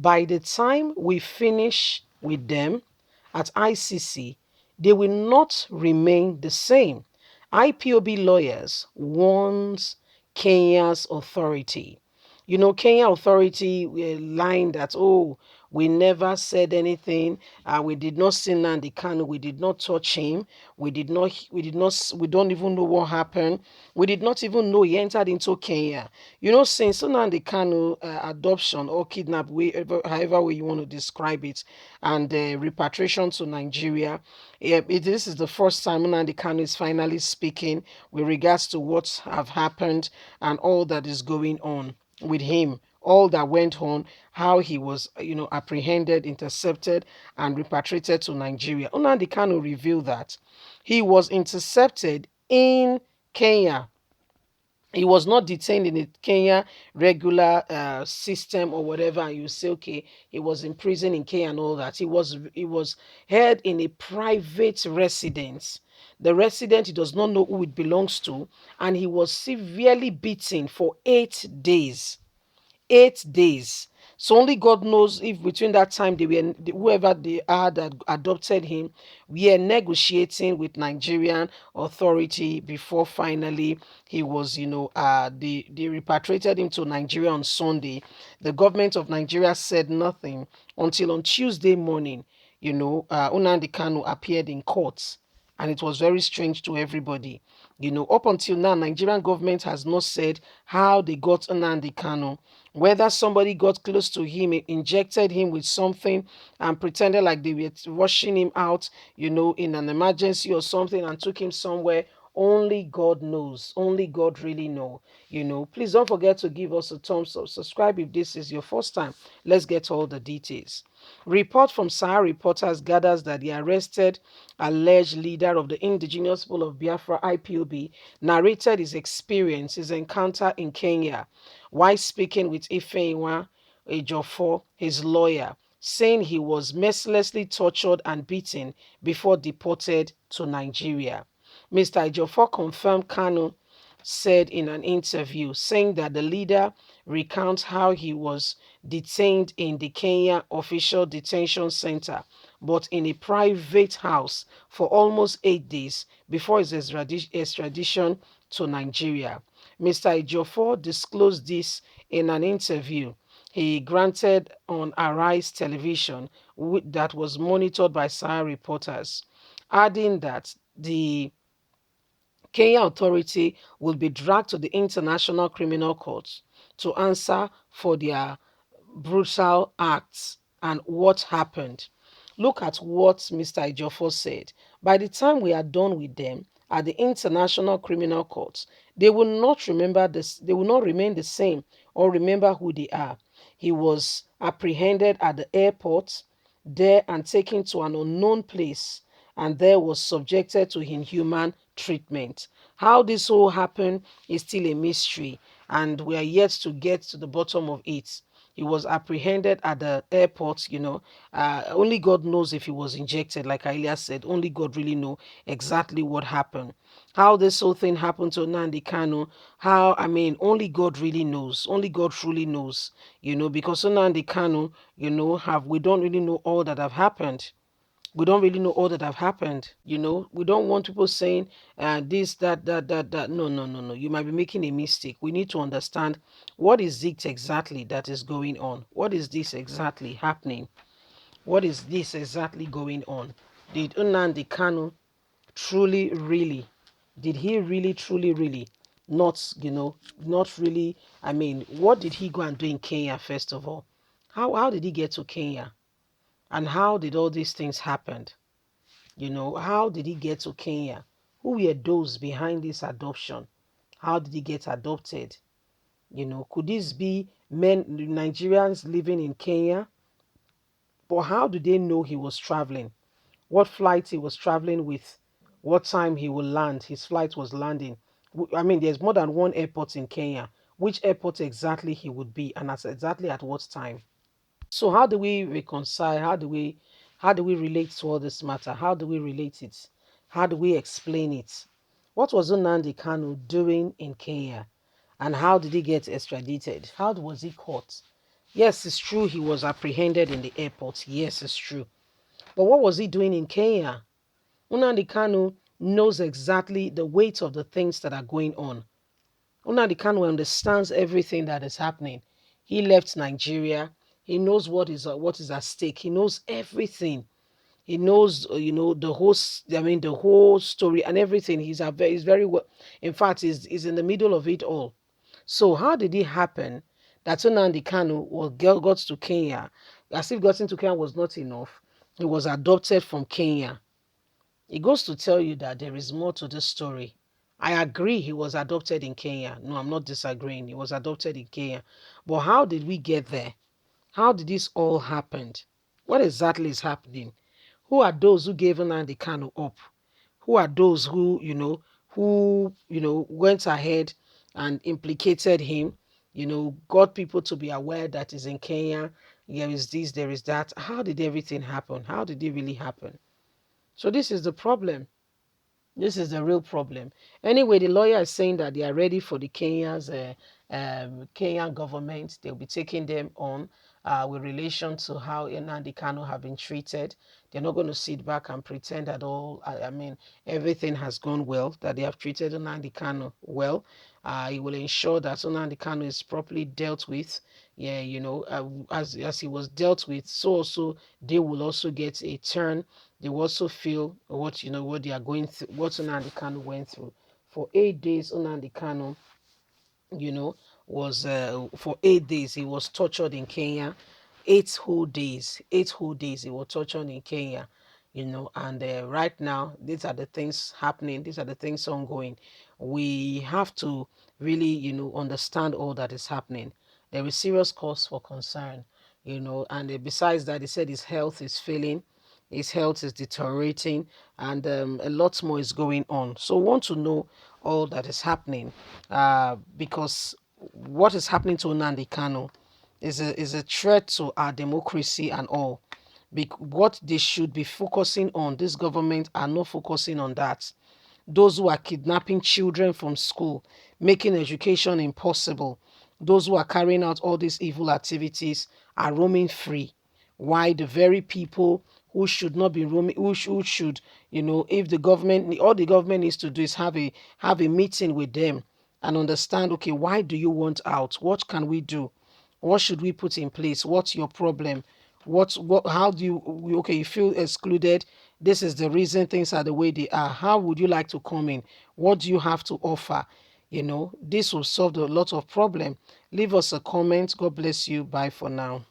By the time we finish with them at ICC, they will not remain the same. IPOB lawyers warns Kenya's authority. You know, Kenya authority were lying that, oh, we never said anything. We did not see Nnamdi Kanu. We did not touch him. We don't even know what happened. We did not even know he entered into Kenya. You know, since Nnamdi Kanu adoption or kidnap, however way you want to describe it, and repatriation to Nigeria, this is the first time Nnamdi Kanu is finally speaking with regards to what have happened and all that is going on with him, all that went on, how he was, apprehended, intercepted, and repatriated to Nigeria. Nnamdi Kanu revealed that he was intercepted in Kenya. He was not detained in the Kenya regular system or whatever. And you say, okay, he was in prison in Kenya and all that. He was held in a private residence. The resident, he does not know who it belongs to, and he was severely beaten for 8 days. 8 days. So only God knows if between that time whoever they are that adopted him, we are negotiating with Nigerian authority before finally he was, they repatriated him to Nigeria on Sunday. The government of Nigeria said nothing until on Tuesday morning, Nnamdi Kanu appeared in court, and it was very strange to everybody. Up until now, Nigerian government has not said how they got Nnamdi Kanu, whether somebody got close to him, injected him with something, and pretended like they were rushing him out, in an emergency or something, and took him somewhere. Only God knows. Only God really know. Please don't forget to give us a thumbs up. Subscribe if this is your first time. Let's get all the details. Report from Sahara reporters gathers that the arrested alleged leader of the indigenous people of Biafra, IPOB, narrated his encounter in Kenya while speaking with Ifeanyi Ejiofor, his lawyer, saying he was mercilessly tortured and beaten before deported to Nigeria. Mr. Ejiofor confirmed Kanu said in an interview, saying that the leader recounts how he was detained in the Kenya official detention center, but in a private house for almost 8 days before his extradition to Nigeria. Mr. Ejiofor disclosed this in an interview he granted on Arise television that was monitored by Sahara reporters, adding that the Kenya authority will be dragged to the International Criminal Court to answer for their brutal acts and what happened. Look at what Mr. Ejiofor said. By the time we are done with them at the International Criminal Court, they will not remember this, they will not remain the same or remember who they are. He was apprehended at the airport there and taken to an unknown place, and there was subjected to inhuman treatment. How this all happened is still a mystery, and we are yet to get to the bottom of it. He was apprehended at the airport. Only God knows if he was injected, like I earlier said. Only God really know exactly what happened. How this whole thing happened to Nnamdi Kanu, only God really knows. Only God truly knows, because Nnamdi Kanu, we don't really know all that have happened. We don't really know all that have happened. We don't want people saying this, that. No, no, no, no. You might be making a mistake. We need to understand what is it exactly that is going on. What is this exactly happening? What is this exactly going on? Did Nnamdi Kanu truly, really, did he really, truly, really not really? What did he go and do in Kenya, first of all? How did he get to Kenya? And how did all these things happen? How did he get to Kenya? Who were those behind this adoption? How did he get adopted? Could this be Nigerians living in Kenya? But how do they know he was traveling? What flight he was traveling with? What time he will land? His flight was landing. There's more than one airport in Kenya. Which airport exactly he would be, and exactly at what time? So how do we reconcile? How do we relate to all this matter? How do we relate it? How do we explain it? What was Nnamdi Kanu doing in Kenya? And how did he get extradited? How was he caught? Yes, it's true he was apprehended in the airport. Yes, it's true. But what was he doing in Kenya? Nnamdi Kanu knows exactly the weight of the things that are going on. Nnamdi Kanu understands everything that is happening. He left Nigeria. He knows what is at stake. He knows everything. He knows, the whole. I mean, the whole story and everything. He's very well. In fact, he's in the middle of it all. So how did it happen that Nnamdi Kanu got to Kenya? As if getting to Kenya was not enough, he was adopted from Kenya. It goes to tell you that there is more to this story. I agree he was adopted in Kenya. No, I'm not disagreeing. He was adopted in Kenya. But how did we get there? How did this all happen? What exactly is happening? Who are those who gave Nnamdi Kanu up? Who are those who went ahead and implicated him, got people to be aware that he's in Kenya, there is this, there is that. How did everything happen? How did it really happen? So this is the problem. This is the real problem. Anyway, the lawyer is saying that they are ready for the Kenyan government. They'll be taking them on with relation to how Nnamdi Kanu have been treated. They're not going to sit back and pretend at all. I mean, everything has gone well, that they have treated Nnamdi Kanu well. It will ensure that Nnamdi Kanu is properly dealt with. Yeah, as he was dealt with, so also they will also get a turn. They will also feel what they are going through, what Nnamdi Kanu went through. For 8 days, Nnamdi Kanu, you know, was for 8 days he was tortured in Kenya. 8 whole days, 8 whole days he was tortured in Kenya, and right now these are the things happening, these are the things ongoing. We have to really, understand all that is happening. There is serious cause for concern, and besides that, he said his health is failing, his health is deteriorating, and a lot more is going on. So we want to know all that is happening, because what is happening to Nnamdi Kanu is a threat to our democracy and all. What they should be focusing on, this government are not focusing on that. Those who are kidnapping children from school, making education impossible, those who are carrying out all these evil activities are roaming free. Why the very people who should not be roaming, who should, if the government, all the government needs to do is have a meeting with them and understand, okay, why do you want out? What can we do? What should we put in place? What's your problem? How do you, okay, you feel excluded? This is the reason things are the way they are. How would you like to come in? What do you have to offer? This will solve a lot of problem. Leave us a comment. God bless you. Bye for now.